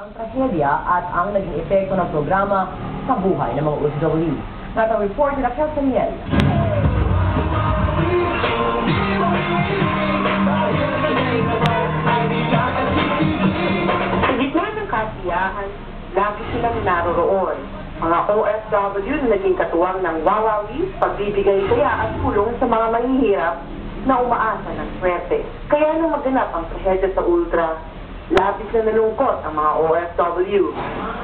ang trahedya at ang naging epekto ng programa sa buhay ng mga OFW. Nata report ni Raquel Saniel. Sa gitna ng kasiyahan, lagi silang naroroon. Mga OFW na naging katuwang ng Wawawi, pagbibigay saya at tulong sa mga mahihirap na umaasa ng swerte. Kaya nung maganap ang trahedya sa Ultra, labis na nalungkot ang mga OFW.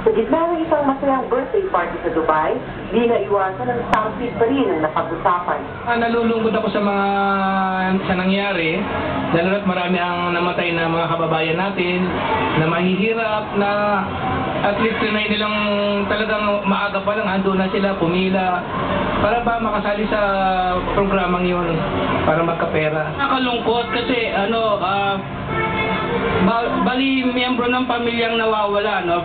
Sa gitna ng isang masayang birthday party sa Dubai, di na iwasan ang stampede pa rin ang napag-usapan. Nalulungkot ako sa nangyari, lalo na't marami ang namatay na mga kababayan natin, na mahihirap, na at least na nilang talagang maaga pa lang, ando na sila, pumila, para ba makasali sa programang yun, para magkapera. Nakalungkot kasi bali miyembro ng pamilyang nawawala, no?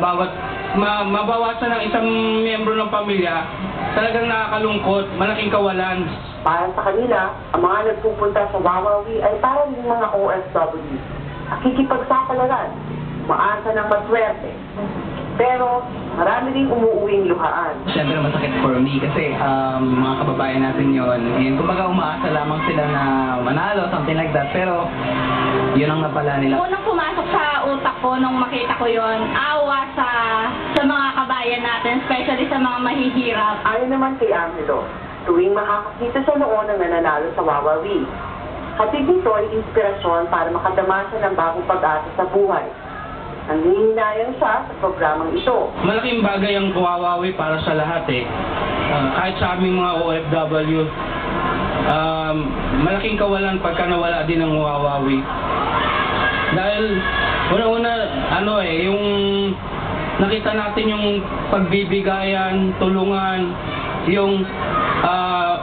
Mabawasan ng isang miyembro ng pamilya, talagang nakakalungkot, malaking kawalan. Para sa kanila, ang mga nagpupunta sa Wawawi ay parang yung mga OFW. Nakikipagsapalaran, umaasa ng maswerte. Pero marami rin umuuwing luhaan. Siyempre masakit for me kasi mga kababayan natin yon. And kumbaga umaasa lamang sila na manalo, something like that. Pero yun ang napala nila. Unang pumasok sa utak ko nung makita ko yon, awa sa mga kabayan natin, especially sa mga mahihirap. Ayon naman kay Angelo, tuwing makakakita sa noon ng nananalo sa Wawawi. Hatid nito ay inspirasyon para makadamasa ng bagong pag-asa sa buhay. Nanghihinayan siya sa programang ito. Malaking bagay ang Wawawi para sa lahat eh. Kahit sa aming mga OFW, malaking kawalan pagka nawala din ang Wawawi. Dahil una-una, yung nakita natin yung pagbibigayan, tulungan, yung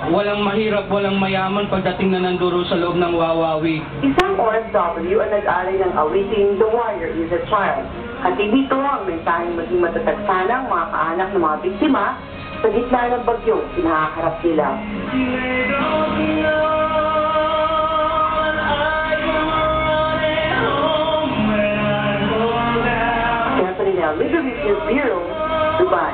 walang mahirap, walang mayaman pagdating na nanduro sa loob ng Wawawi. Isang OFW ang nag-aral ng awiting The Warrior is a Child. Hatid dito ang mensaheng maging matatag sana ang mga kaanak ng mga biktima sa gitna ng bagyong kinakaharap nila. Catherine L. Middle East News Bureau, Dubai.